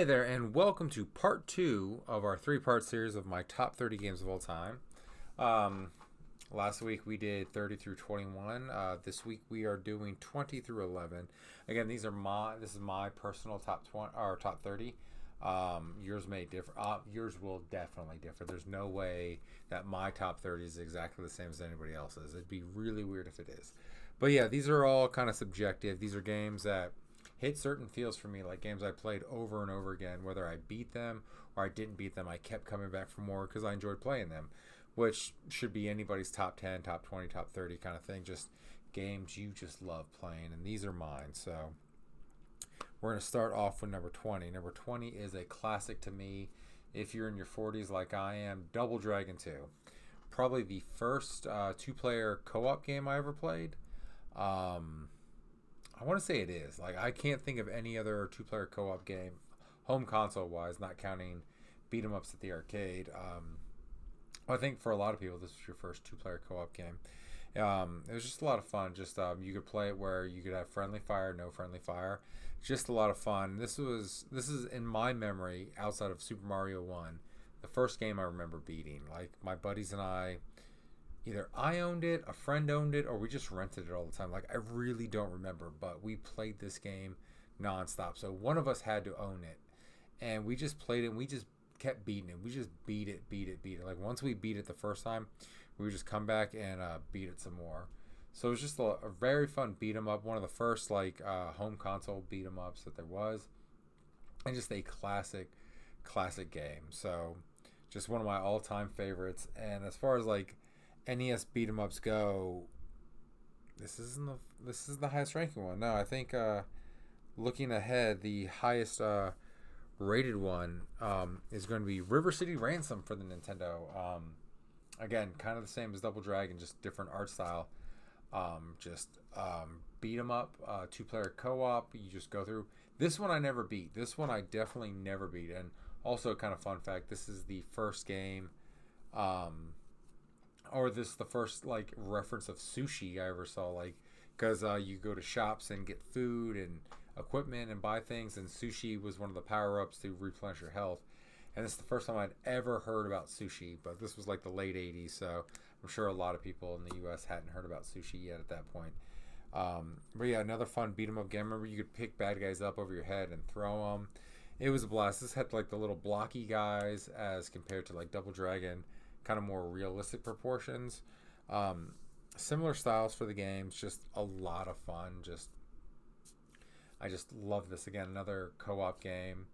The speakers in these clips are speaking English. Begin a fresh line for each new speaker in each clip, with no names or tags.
Hey there, and welcome to part two of our three-part series of my top 30 games of all time. Um, Last week we did 30 through 21. This week we are doing 20 through 11. Again, this is my personal top 20 or top 30. Yours may differ. Yours will definitely differ. There's no way that my top 30 is exactly the same as anybody else's. It'd be really weird if it is. But yeah, these are all kind of subjective. These are games that hit certain feels for me, like games I played over and over again. Whether I beat them or I didn't beat them, I kept coming back for more because I enjoyed playing them, which should be anybody's top 10, top 20, top 30 kind of thing. Just games you just love playing, and these are mine. So we're going to start off with number 20. Number 20 is a classic to me. If you're in your 40s like I am, Double Dragon 2. Probably the first two-player co-op game I ever played. I want to say it is. Like, I can't think of any other two-player co-op game, home console-wise, not counting beat-em-ups at the arcade. I think for a lot of people, this was your first two-player co-op game. It was just a lot of fun. Just you could play it where you could have friendly fire, no friendly fire. Just a lot of fun. This is in my memory, outside of Super Mario 1, the first game I remember beating. Like, my buddies and I, either I owned it, a friend owned it, or we just rented it all the time. Like, I really don't remember, but we played this game nonstop. So one of us had to own it, and we just played it, and we just kept beating it. We just beat it. Like, once we beat it the first time, we would just come back and beat it some more. So it was just a very fun beat 'em up. One of the first home console beat 'em ups that there was, and just a classic game. So just one of my all time favorites. And as far as like NES beat 'em ups go, this is the highest ranking one. No, I think looking ahead, the highest rated one is going to be River City Ransom for the Nintendo. Again, kind of the same as Double Dragon, just different art style. Beat 'em up, two-player co-op. You just go through. This one I never beat. This one I definitely never beat. And also, kind of fun fact, this is the first game, or this is the first like reference of sushi I ever saw. Like, because you go to shops and get food and equipment and buy things, and sushi was one of the power-ups to replenish your health. And this is the first time I'd ever heard about sushi, but this was like the late 80s, so I'm sure a lot of people in the U.S. hadn't heard about sushi yet at that point. But yeah, another fun beat 'em up game. Remember, you could pick bad guys up over your head and throw them. It was a blast. This had like the little blocky guys as compared to like Double Dragon, kind of more realistic proportions. Similar styles for the games, just a lot of fun. I just love this. Again, another co-op game.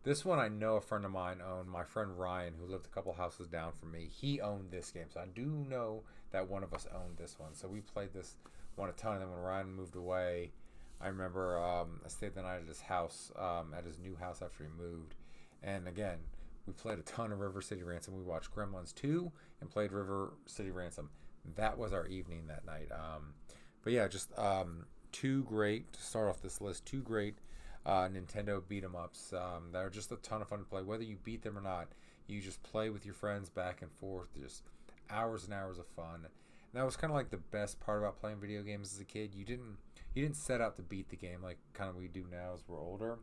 This one I know a friend of mine owned. My friend Ryan, who lived a couple houses down from me, he owned this game. So I do know that one of us owned this one. So we played this one a ton. And then when Ryan moved away, I remember I stayed the night at his house, at his new house after he moved. And again, we played a ton of River City Ransom. We watched Gremlins 2 and played River City Ransom. That was our evening that night. But yeah, just two great, to start off this list, two great Nintendo beat 'em ups that are just a ton of fun to play. Whether you beat them or not, you just play with your friends back and forth. Just hours and hours of fun. And that was kind of like the best part about playing video games as a kid. You didn't set out to beat the game like kind of we do now as we're older.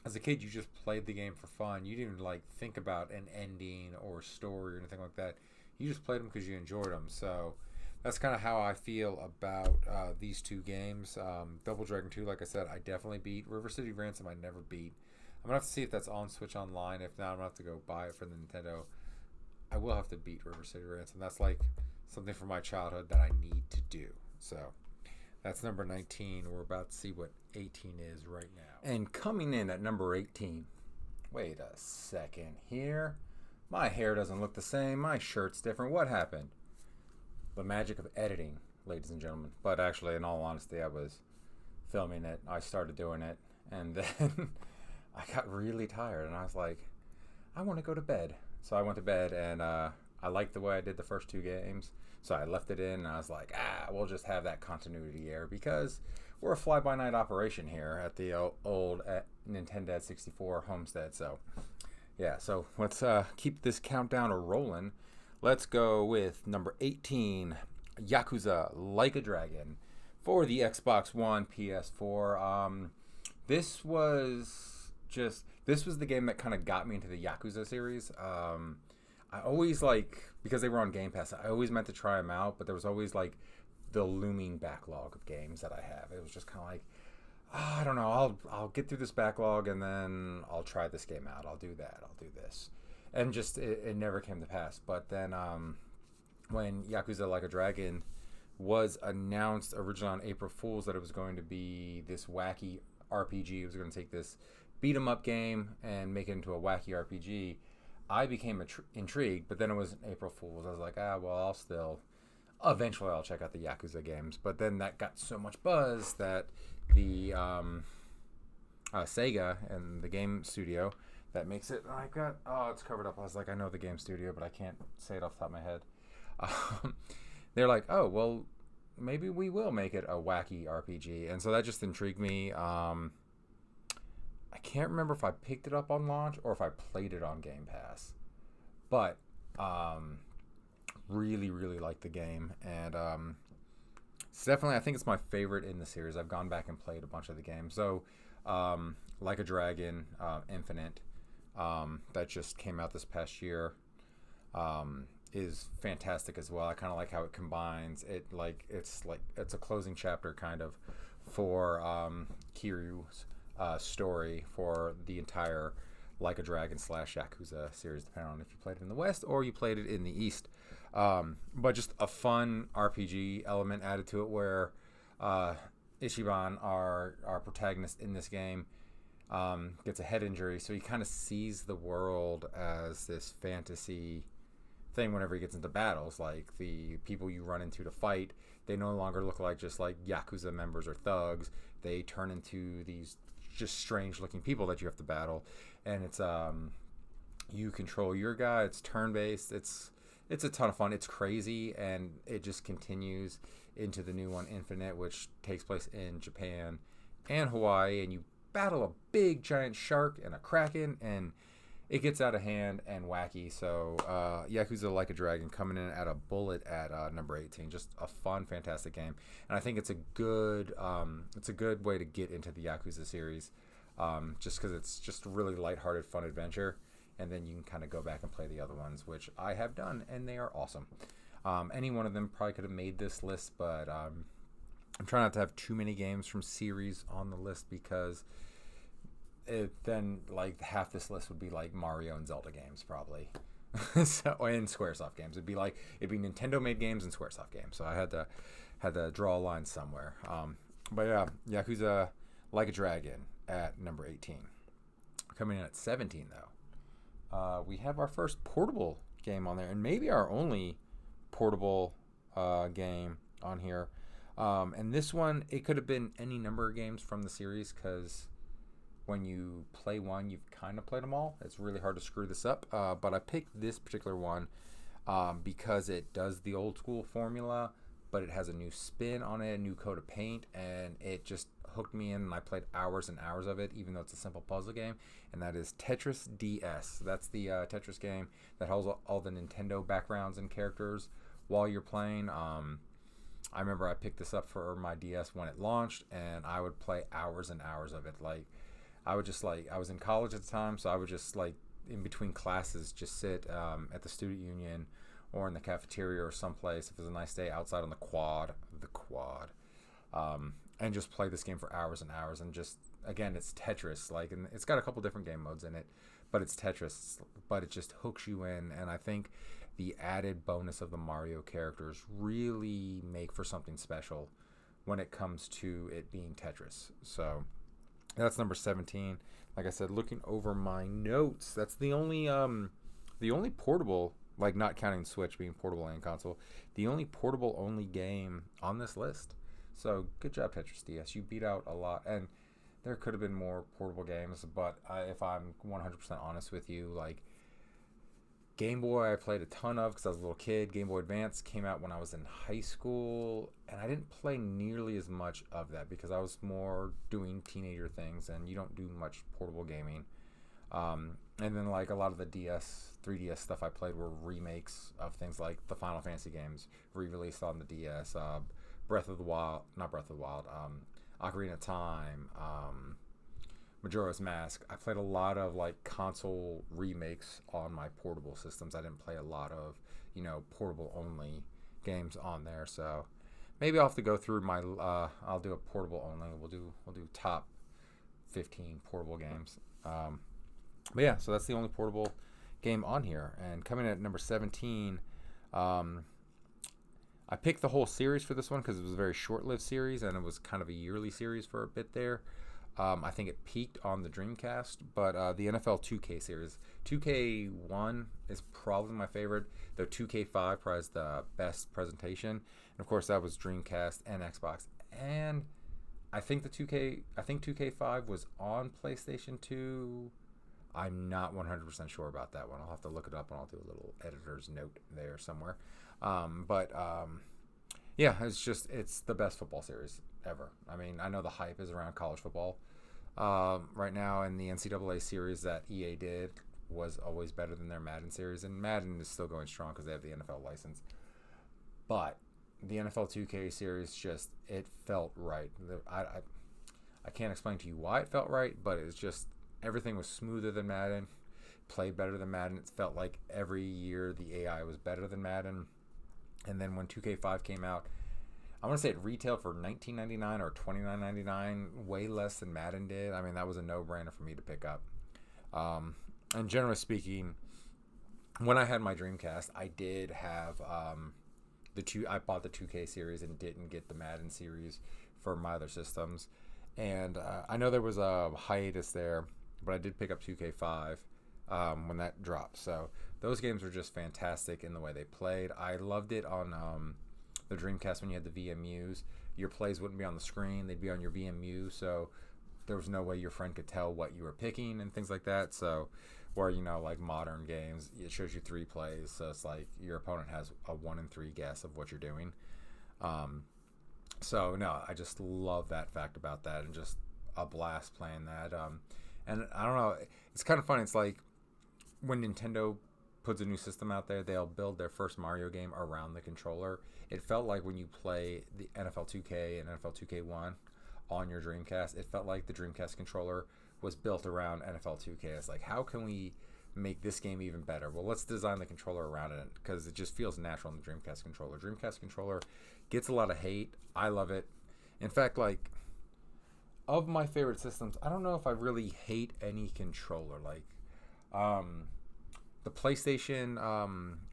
As a kid, you just played the game for fun. You didn't like think about an ending or story or anything like that. You just played them because you enjoyed them. So that's kind of how I feel about these two games. Double Dragon 2, like I said, I definitely beat. River City Ransom, I never beat. I'm going to have to see if that's on Switch Online. If not, I'm going to have to go buy it for the Nintendo. I will have to beat River City Ransom. That's like something from my childhood that I need to do. So that's number 19. We're about to see what 18 is right now.
And coming in at number 18. Wait a second here. My hair doesn't look the same. My shirt's different. What happened? The magic of editing, ladies and gentlemen. But actually, in all honesty, I was filming it. I started doing it. And then I got really tired. And I was like, I want to go to bed. So I went to bed. And I liked the way I did the first two games. So I left it in. And I was like, we'll just have that continuity error. Because we're a fly-by-night operation here at the old Nintendo 64 homestead. So, yeah. So let's keep this countdown rolling. Let's go with number 18, Yakuza Like a Dragon for the Xbox One, PS4. This was the game that kind of got me into the Yakuza series. I always because they were on Game Pass. I always meant to try them out, but there was always like the looming backlog of games that I have. It was just kind of like, I don't know. I'll get through this backlog and then I'll try this game out. I'll do that. I'll do this, and just it never came to pass. But then when Yakuza Like a Dragon was announced originally on April Fool's that it was going to be this wacky RPG. It was going to take this beat 'em up game and make it into a wacky RPG. I became intrigued, but then it was April Fool's. I was like, well, eventually I'll check out the Yakuza games. But then that got so much buzz that the Sega and the game studio that makes it, it's covered up. I was like, I know the game studio, but I can't say it off the top of my head. They're like, oh, well, maybe we will make it a wacky RPG. And so that just intrigued me. I can't remember if I picked it up on launch or if I played it on Game Pass. But really, really like the game. And it's definitely, I think it's my favorite in the series. I've gone back and played a bunch of the games. So Like a Dragon, Infinite, that just came out this past year. Is fantastic as well. I kind of like how it combines it, it's a closing chapter kind of for Kiryu's story for the entire Like a Dragon / Yakuza series, depending on if you played it in the West or you played it in the East. But just a fun RPG element added to it where Ichiban, our protagonist in this game, gets a head injury, so he kind of sees the world as this fantasy thing whenever he gets into battles. Like, the people you run into to fight, they no longer look like just like Yakuza members or thugs. They turn into these just strange looking people that you have to battle. And it's you control your guy. It's turn based. It's a ton of fun. It's crazy, and it just continues into the new one, Infinite, which takes place in Japan and Hawaii, and you battle a big giant shark and a kraken, and it gets out of hand and wacky. So Yakuza Like a Dragon coming in at a bullet at number 18. Just a fun, fantastic game, and I think it's a good way to get into the Yakuza series, just because it's just a really lighthearted, fun adventure, and then you can kind of go back and play the other ones, which I have done, and they are awesome. Any one of them probably could have made this list, but I'm trying not to have too many games from series on the list, because then like half this list would be like Mario and Zelda games probably. So, and Squaresoft games. It'd be Nintendo made games and Squaresoft games. So I had to draw a line somewhere. But yeah, Yakuza Like a Dragon at number 18. Coming in at 17 though, we have our first portable game on there, and maybe our only portable game on here. And this one, it could have been any number of games from the series, because when you play one, you've kind of played them all. It's really hard to screw this up. But I picked this particular one because it does the old school formula, but it has a new spin on it, a new coat of paint, and it just hooked me in, and I played hours and hours of it, even though it's a simple puzzle game, and that is Tetris DS. That's the Tetris game that holds all the Nintendo backgrounds and characters while you're playing. I remember I picked this up for my DS when it launched, and I would play hours and hours of it. I was in college at the time, so I would just in between classes just sit at the student union or in the cafeteria or someplace, if it was a nice day, outside on the quad, and just play this game for hours and hours. And just, again, it's Tetris, and it's got a couple different game modes in it, but it's Tetris, but it just hooks you in. And I think the added bonus of the Mario characters really make for something special when it comes to it being Tetris. So that's number 17. Like I said, looking over my notes, that's the only portable, not counting Switch being portable and console, the only portable only game on this list. So good job, Tetris DS. You beat out a lot, and there could have been more portable games, but if I'm 100% honest with you, Game Boy I played a ton of because I was a little kid. Game Boy Advance came out when I was in high school, and I didn't play nearly as much of that because I was more doing teenager things, and you don't do much portable gaming. And then a lot of the 3DS stuff I played were remakes of things like the Final Fantasy games re-released on the DS, Ocarina of Time, Majora's Mask. I played a lot of like console remakes on my portable systems. I didn't play a lot of, portable only games on there. So maybe I'll have to go through my. I'll do a portable only. We'll do top 15 portable games. But yeah, so that's the only portable game on here. And coming in at number 17, I picked the whole series for this one because it was a very short-lived series and it was kind of a yearly series for a bit there. I think it peaked on the Dreamcast, but the NFL 2K series. 2K1 is probably my favorite, though 2K5 probably has the best presentation. And of course, that was Dreamcast and Xbox. And I think 2K5 was on PlayStation 2. I'm not 100% sure about that one. I'll have to look it up and I'll do a little editor's note there somewhere. Yeah, it's the best football series ever. I mean, I know the hype is around college football right now, and the NCAA series that EA did was always better than their Madden series, and Madden is still going strong because they have the NFL license. But the NFL 2K series it felt right. I can't explain to you why it felt right, but it's just everything was smoother than Madden, played better than Madden. It felt like every year the AI was better than Madden. And then when 2K5 came out, I want to say it retailed for $19.99 or $29.99, way less than Madden did. I mean, that was a no-brainer for me to pick up. And generally speaking, when I had my Dreamcast, I did have I bought the 2K series and didn't get the Madden series for my other systems. And I know there was a hiatus there, but I did pick up 2K5 when that dropped. So those games were just fantastic in the way they played. I loved it on the Dreamcast when you had the VMUs. Your plays wouldn't be on the screen. They'd be on your VMU, so there was no way your friend could tell what you were picking and things like that. So, or, like modern games, it shows you 3 plays, so it's like your opponent has a 1 in 3 guess of what you're doing. So, no, I just love that fact about that and just a blast playing that. And I don't know, it's kind of funny. It's like when Nintendo puts a new system out there, they'll build their first Mario game around the controller. It felt like when you play the NFL 2K and NFL 2K1 on your Dreamcast, it felt like the Dreamcast controller was built around NFL 2K. It's like, how can we make this game even better? Well, let's design the controller around it because it just feels natural in the Dreamcast controller. Dreamcast controller gets a lot of hate. I love it. In fact, like, of my favorite systems, I don't know if I really hate any controller. Like, the PlayStation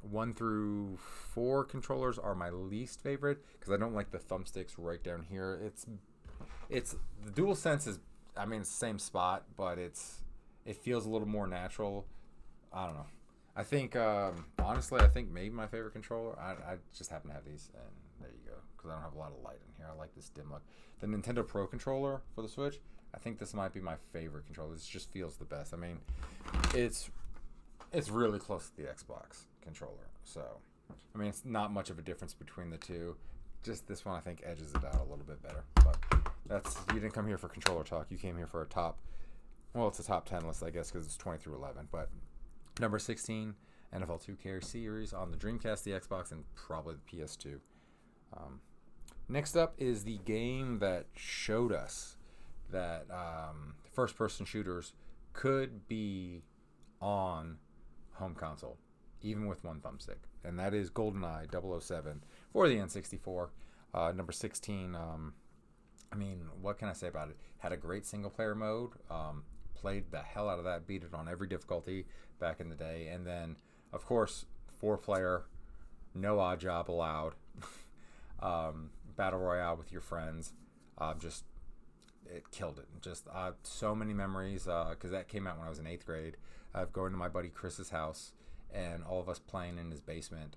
1 through 4 controllers are my least favorite because I don't like the thumbsticks right down here. It's the DualSense is, I mean, it's the same spot, but it feels a little more natural. I don't know. I think honestly, I think maybe my favorite controller. I just happen to have these, and there you go, because I don't have a lot of light in here. I like this dim look. The Nintendo Pro controller for the Switch. I think this might be my favorite controller. This just feels the best. I mean, it's really close to the Xbox controller. So, I mean, it's not much of a difference between the two. Just this one, I think, edges it out a little bit better. But you didn't come here for controller talk. You came here for it's a top 10 list, I guess, because it's 20 through 11. But number 16, NFL 2K series on the Dreamcast, the Xbox, and probably the PS2. Next up is the game that showed us that first-person shooters could be on home console, even with one thumbstick, and that is GoldenEye 007 for the N64. Number 16, I mean, what can I say about it? Had a great single-player mode, played the hell out of that, beat it on every difficulty back in the day, and then, of course, 4-player, no odd job allowed, Battle Royale with your friends, it killed it. Just so many memories, because that came out when I was in 8th grade, of going to my buddy Chris's house and all of us playing in his basement,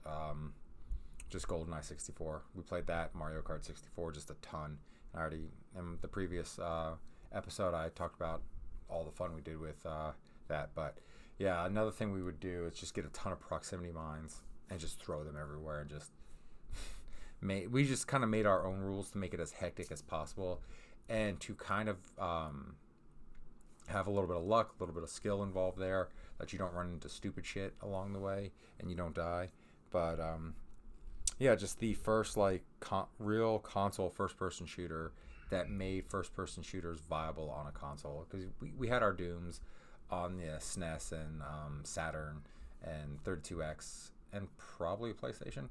just GoldenEye 64. We played that, Mario Kart 64, just a ton. I already, in the previous episode, I talked about all the fun we did with that. But yeah, another thing we would do is just get a ton of proximity mines and just throw them everywhere and just we just kind of made our own rules to make it as hectic as possible and to kind of have a little bit of luck, a little bit of skill involved there, that you don't run into stupid shit along the way and you don't die. But yeah, just the first real console first-person shooter that made first-person shooters viable on a console. Because we had our Dooms on the SNES and Saturn and 32X and probably PlayStation.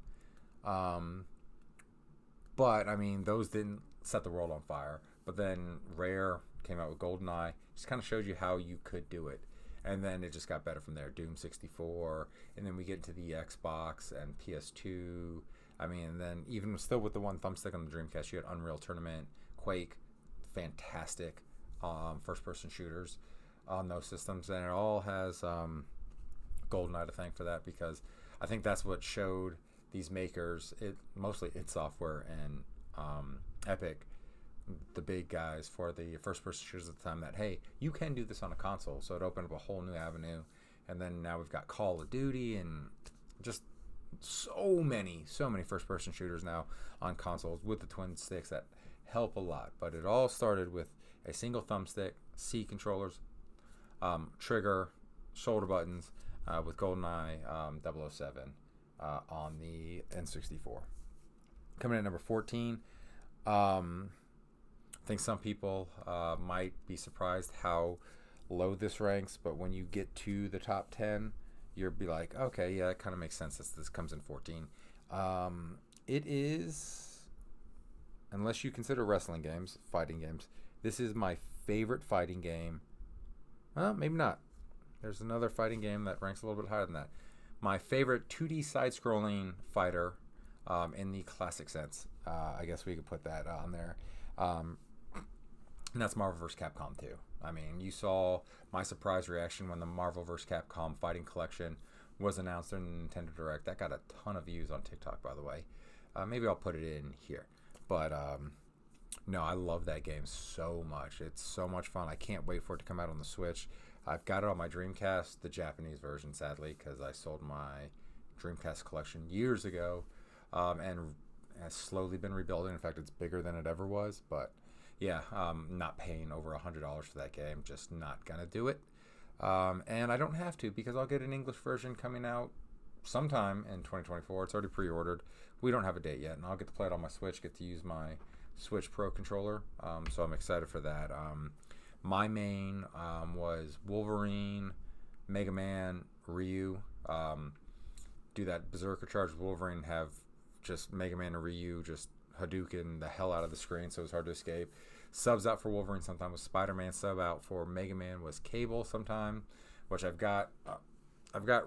But I mean, those didn't set the world on fire. But then Rare came out with GoldenEye, just kind of showed you how you could do it. And then it just got better from there. Doom 64, and then we get to the Xbox and PS2. I mean, and then even still with the one thumbstick on the Dreamcast, you had Unreal Tournament, Quake, fantastic first-person shooters on those systems. And it all has GoldenEye to thank for that, because I think that's what showed these makers, mostly id Software and Epic, the big guys for the first-person shooters at the time, that hey, you can do this on a console. So it opened up a whole new avenue. And then now we've got Call of Duty and just so many first-person shooters now on consoles with the twin sticks that help a lot. But it all started with a single thumbstick, C controllers, trigger, shoulder buttons, with GoldenEye 007 on the N64. Coming in at number 14. I think some people might be surprised how low this ranks, but when you get to the top 10, you'll be like, okay, yeah, it kind of makes sense that this comes in 14. It is, unless you consider wrestling games, fighting games, this is my favorite fighting game. Well, maybe not. There's another fighting game that ranks a little bit higher than that. My favorite 2D side-scrolling fighter in the classic sense. I guess we could put that on there. And that's Marvel vs. Capcom 2. I mean, you saw my surprise reaction when the Marvel vs. Capcom Fighting Collection was announced in Nintendo Direct. That got a ton of views on TikTok, by the way. Maybe I'll put it in here. But, no, I love that game so much. It's so much fun. I can't wait for it to come out on the Switch. I've got it on my Dreamcast, the Japanese version, sadly, because I sold my Dreamcast collection years ago, and has slowly been rebuilding. In fact, it's bigger than it ever was. But, yeah, not paying over $100 for that game. Just not going to do it. And I don't have to, because I'll get an English version coming out sometime in 2024. It's already pre-ordered. We don't have a date yet, and I'll get to play it on my Switch, get to use my Switch Pro controller. So I'm excited for that. My main was Wolverine, Mega Man, Ryu. Do that Berserker charge with Wolverine, have just Mega Man and Ryu just Hadouken the hell out of the screen, so it's hard to escape. Subs out for Wolverine sometime was Spider-Man. Sub out for Mega Man was Cable sometime, which I've got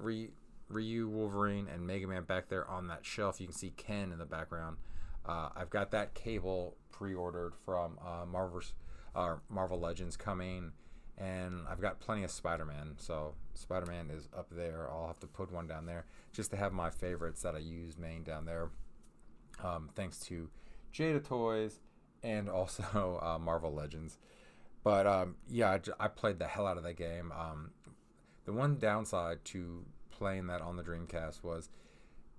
Ryu, Wolverine, and Mega Man back there on that shelf. You can see Ken in the background. I've got that Cable pre-ordered from Marvel Legends coming, and I've got plenty of Spider-Man. So Spider-Man is up there. I'll have to put one down there just to have my favorites that I use main down there. Thanks to Jada Toys and also Marvel Legends. But yeah, I played the hell out of that game. The one downside to playing that on the Dreamcast was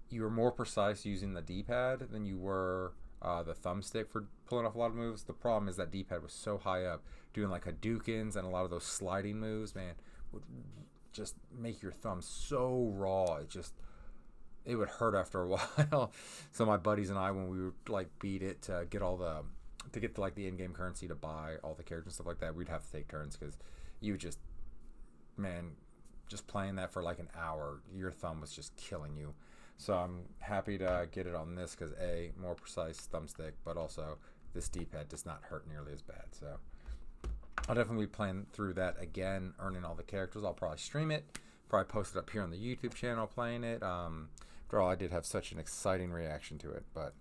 you were more precise using the D-pad than you were the thumbstick for pulling off a lot of moves. The problem is that D-pad was so high up, doing like Hadoukens and a lot of those sliding moves, man, would just make your thumb so raw. It would hurt after a while. So my buddies and I, when we would like beat it to get like the in-game currency to buy all the characters and stuff like that, we'd have to take turns, because you just playing that for like an hour, your thumb was just killing you. So I'm happy to get it on this, because A, more precise thumbstick, but also this D-pad does not hurt nearly as bad. So I'll definitely be playing through that again, earning all the characters. I'll probably stream it, probably post it up here on the YouTube channel playing it. After all, I did have such an exciting reaction to it. But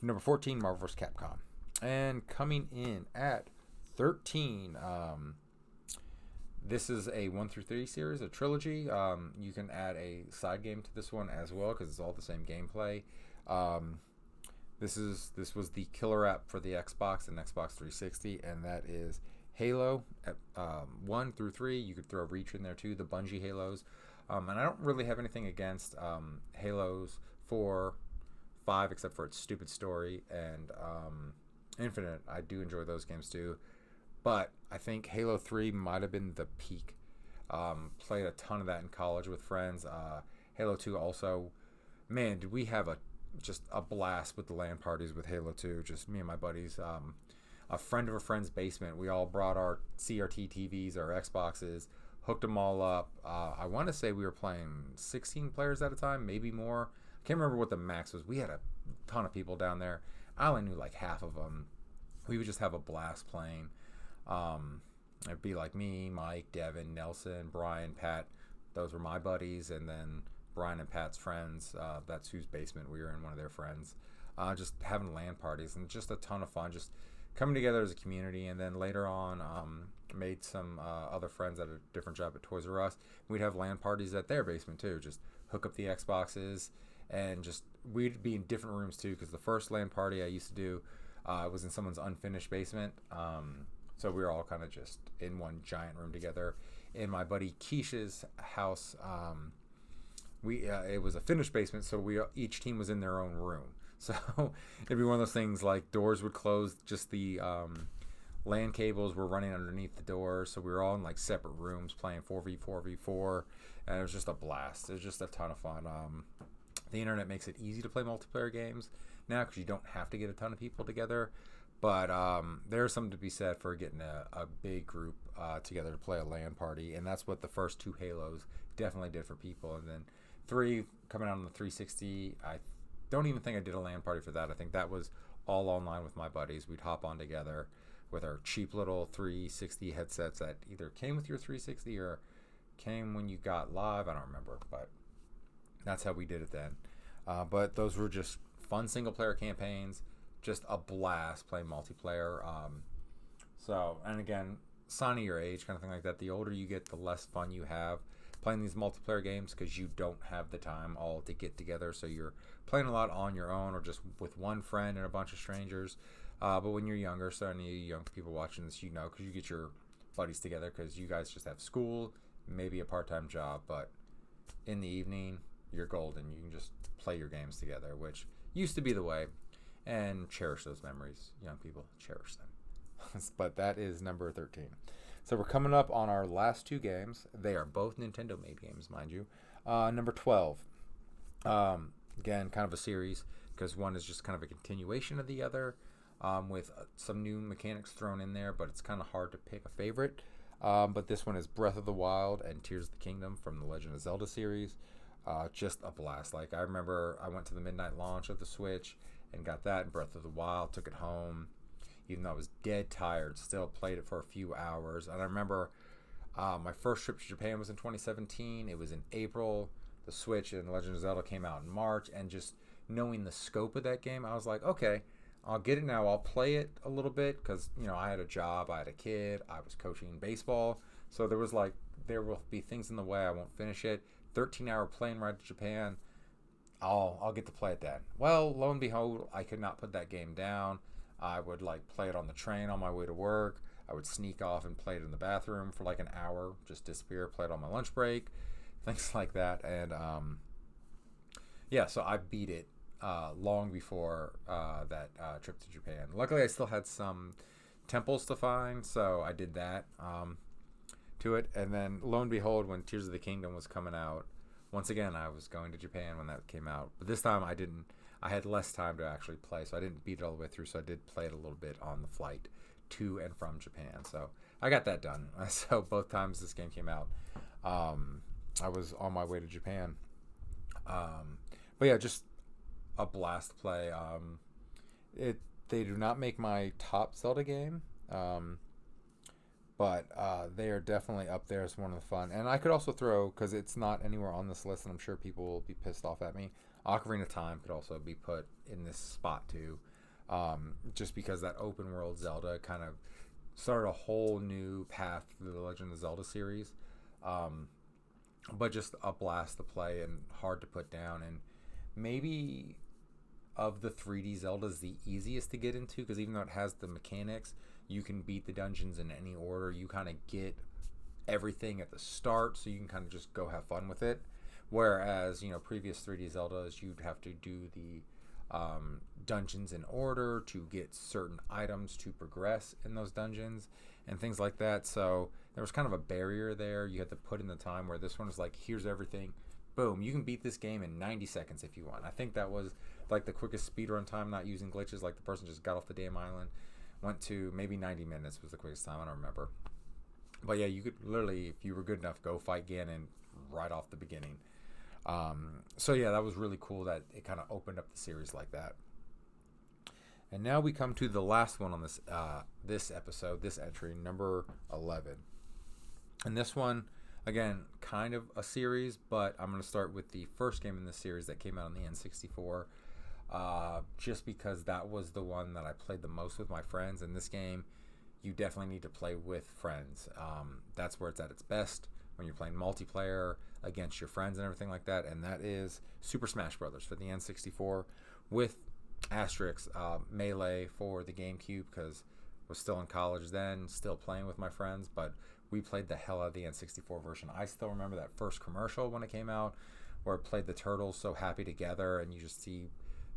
number 14, Marvel vs. Capcom. And coming in at 13, this is a 1 through 3 series, a trilogy. You can add a side game to this one as well, because it's all the same gameplay. This was the killer app for the Xbox and Xbox 360, and that is Halo 1 through 3. You could throw Reach in there too, the Bungie Halos. And I don't really have anything against Halos 4, 5, except for its stupid story, and Infinite. I do enjoy those games too. But I think Halo 3 might have been the peak. Played a ton of that in college with friends. Halo 2 also. Man, did we have just a blast with the LAN parties with Halo 2. Just me and my buddies. a friend of a friend's basement. We all brought our CRT TVs, our Xboxes, hooked them all up. I want to say we were playing 16 players at a time, maybe more. I can't remember what the max was. We had a ton of people down there. I only knew like half of them. We would just have a blast playing. It'd be like me, Mike, Devin, Nelson, Brian, Pat. Those were my buddies, and then Brian and Pat's friends. That's whose basement we were in, one of their friends. Just having LAN parties and just a ton of fun. Just coming together as a community, and then later on made some other friends at a different job at Toys R Us. We'd have LAN parties at their basement too. Just hook up the Xboxes, and just we'd be in different rooms too, because the first LAN party I used to do was in someone's unfinished basement. So we were all kind of just in one giant room together. In my buddy Keish's house, it was a finished basement, so each team was in their own room. So it'd be one of those things like doors would close, just the LAN cables were running underneath the door, so we were all in like separate rooms playing 4v4v4, and it was just a blast. It was just a ton of fun. The internet makes it easy to play multiplayer games now because you don't have to get a ton of people together, but there's something to be said for getting a big group together to play a LAN party, and that's what the first two Halos definitely did for people. And then 3 coming out on the 360, I don't even think I did a LAN party for that. I think that was all online with my buddies. We'd hop on together with our cheap little 360 headsets that either came with your 360 or came when you got live. I don't remember, but that's how we did it then. But those were just fun single player campaigns, just a blast playing multiplayer. And again, sign of your age, kind of thing like that. The older you get, the less fun you have playing these multiplayer games because you don't have the time all to get together. So you're playing a lot on your own or just with one friend and a bunch of strangers. But when you're younger, so any young people watching this, you know, because you get your buddies together because you guys just have school, maybe a part-time job, but in the evening, you're golden. You can just play your games together, which used to be the way. And cherish those memories, young people. Cherish them. But that is number 13. So we're coming up on our last two games. They are both Nintendo-made games, mind you. Number 12. Again, kind of a series, because one is just kind of a continuation of the other, with some new mechanics thrown in there, but it's kind of hard to pick a favorite. But this one is Breath of the Wild and Tears of the Kingdom from the Legend of Zelda series. Just a blast. Like, I remember I went to the midnight launch of the Switch and got that in Breath of the Wild, took it home, even though I was dead tired, still played it for a few hours. And I remember my first trip to Japan was in 2017. It was in April. The Switch and Legend of Zelda came out in March, and just knowing the scope of that game, I was like, okay, I'll get it now. I'll play it a little bit because, you know, I had a job, I had a kid, I was coaching baseball. So there will be things in the way. I won't finish it. 13-hour plane ride to Japan. I'll get to play it then. Well, lo and behold, I could not put that game down. I would like play it on the train on my way to work. I would sneak off and play it in the bathroom for like an hour, just disappear, play it on my lunch break, things like that. And so I beat it long before that trip to Japan. Luckily, I still had some temples to find, so I did that to it. And then lo and behold, when Tears of the Kingdom was coming out, once again, I was going to Japan when that came out. But this time I didn't. I had less time to actually play, so I didn't beat it all the way through. So I did play it a little bit on the flight to and from Japan. So I got that done. So both times this game came out, I was on my way to Japan. But yeah, just a blast to play. They do not make my top Zelda game, but they are definitely up there as one of the fun. And I could also throw, because it's not anywhere on this list, and I'm sure people will be pissed off at me, Ocarina of Time could also be put in this spot too, just because that open world Zelda kind of started a whole new path through the Legend of Zelda series. But just a blast to play and hard to put down, and maybe of the 3D Zeldas the easiest to get into, because even though it has the mechanics, you can beat the dungeons in any order. You kind of get everything at the start, so you can kind of just go have fun with it. Whereas, you know, previous 3D Zeldas, you'd have to do the dungeons in order to get certain items to progress in those dungeons and things like that. So there was kind of a barrier there. You had to put in the time, where this one is like, here's everything. Boom, you can beat this game in 90 seconds if you want. I think that was like the quickest speedrun time, not using glitches, like the person just got off the damn island. went to maybe 90 minutes was the quickest time. I don't remember. But yeah, you could literally, if you were good enough, go fight Ganon right off the beginning. So yeah, that was really cool that it kind of opened up the series like that. And now we come to the last one on this episode, this entry, number 11. And this one, again, kind of a series, but I'm going to start with the first game in the series that came out on the N64. Just because that was the one that I played the most with my friends. And this game, you definitely need to play with friends. That's where it's at its best, when you're playing multiplayer against your friends and everything like that. And that is Super Smash Brothers for the N64 with asterisk Melee for the GameCube, because I was still in college then, still playing with my friends, but we played the hell out of the N64 version. I still remember that first commercial when it came out, where it played the turtles so happy together, and you just see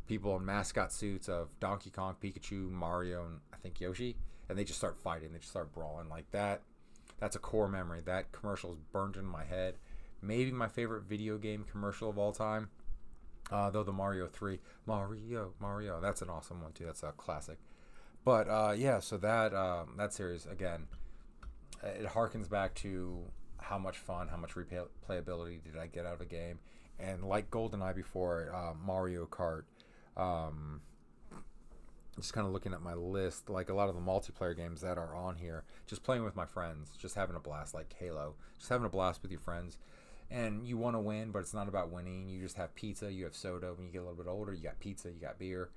people in mascot suits of Donkey Kong, Pikachu, Mario, and I think Yoshi, and they just start fighting, they just start brawling like that. That's a core memory. That commercial is burned in my head. Maybe my favorite video game commercial of all time. Though the Mario 3, Mario, that's an awesome one too. That's a classic. But yeah, so that series, again, it harkens back to how much fun, how much replayability did I get out of a game. And like GoldenEye before, Mario Kart, just kind of looking at my list, like a lot of the multiplayer games that are on here, just playing with my friends, just having a blast, like Halo, just having a blast with your friends. And you want to win, but it's not about winning. You just have pizza, you have soda. When you get a little bit older, you got pizza, you got beer.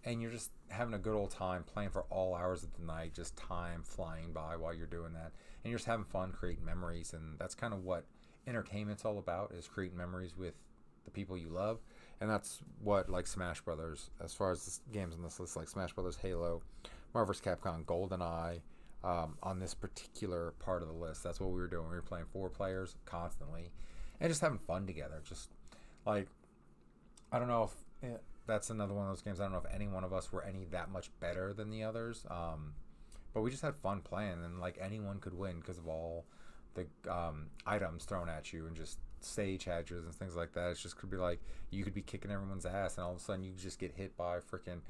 And you're just having a good old time playing for all hours of the night, just time flying by while you're doing that. And you're just having fun, creating memories. And that's kind of what entertainment's all about, is creating memories with the people you love. And that's what, like Smash Brothers, as far as the games on this list, like Smash Brothers, Halo, Marvel vs. Capcom, GoldenEye, on this particular part of the list, that's what we were doing. We were playing 4 players constantly. And just having fun together. Just like, I don't know if that's another one of those games. I don't know if any one of us were any that much better than the others. But we just had fun playing, and like anyone could win because of all the items thrown at you and just stage hedges and things like that. It just could be like, you could be kicking everyone's ass, and all of a sudden you just get hit by freaking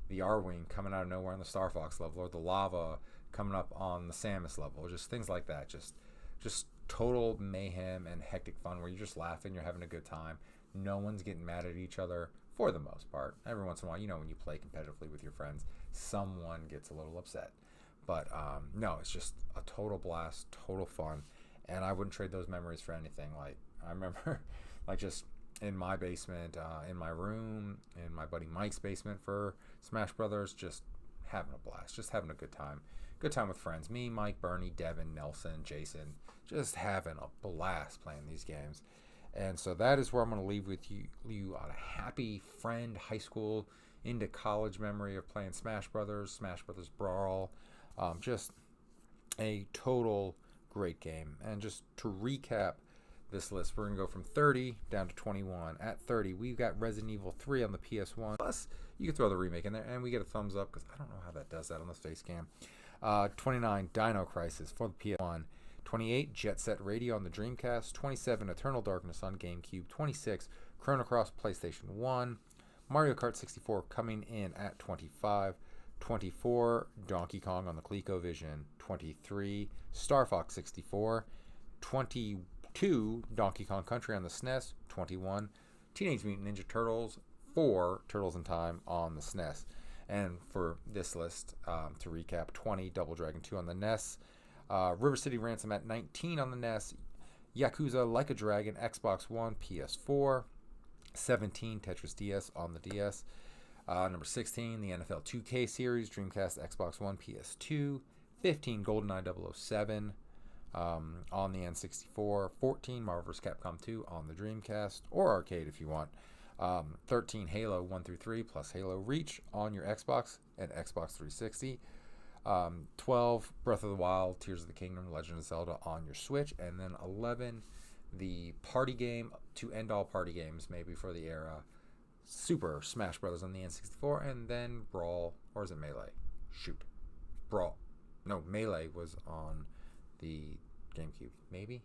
the Arwing coming out of nowhere on the Star Fox level, or the lava coming up on the Samus level. Just things like that. Just total mayhem and hectic fun where you're just laughing, you're having a good time. No one's getting mad at each other for the most part. Every once in a while, you know, when you play competitively with your friends, someone gets a little upset. But no, it's just a total blast, total fun. And I wouldn't trade those memories for anything. Like, I remember like just in my basement, in my room, in my buddy Mike's basement for Smash Brothers, just having a blast, just having a good time. Good time with friends. Me, Mike, Bernie, Devin, Nelson, Jason, just having a blast playing these games. And so that is where I'm going to leave with you on a happy friend, high school into college memory of playing Smash Brothers Brawl. Just a total great game. And just to recap this list, we're going to go from 30 down to 21. At 30, we've got Resident Evil 3 on the PS1. Plus, you can throw the remake in there, and we get a thumbs up because I don't know how that does that on the face cam. 29, Dino Crisis for the PS1. 28, Jet Set Radio on the Dreamcast. 27, Eternal Darkness on GameCube. 26, Chrono Cross PlayStation 1. Mario Kart 64 coming in at 25. 24, Donkey Kong on the ColecoVision. 23, Star Fox 64. 22, Donkey Kong Country on the SNES. 21, Teenage Mutant Ninja Turtles 4, Turtles in Time on the SNES. And for this list, to recap, 20, Double Dragon 2 on the NES. River City Ransom at 19 on the NES. Yakuza Like a Dragon, Xbox One, PS4. 17, Tetris DS on the DS. Number 16, the NFL 2K series, Dreamcast, Xbox One, PS2. 15, GoldenEye 007 on the N64. 14, Marvel vs. Capcom 2 on the Dreamcast, or arcade if you want. 13, Halo 1 through 3 plus Halo Reach on your Xbox and Xbox 360. 12, Breath of the Wild, Tears of the Kingdom, Legend of Zelda on your Switch. And then 11, the party game to end all party games, maybe for the era, Super Smash Brothers on the N64. And then Brawl, or is it Melee? Shoot. Brawl. No, Melee was on the GameCube. Maybe?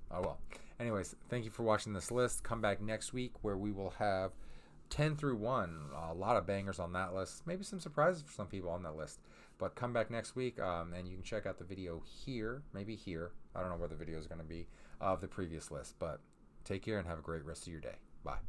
Oh well. Anyways, thank you for watching this list. Come back next week where we will have
10 through 1, a lot of bangers on that list. Maybe some surprises for some people on that list. But come back next week, and you can check out the video here, maybe here. I don't know where the video is going to be, of the previous list. But take care and have a great rest of your day. Bye.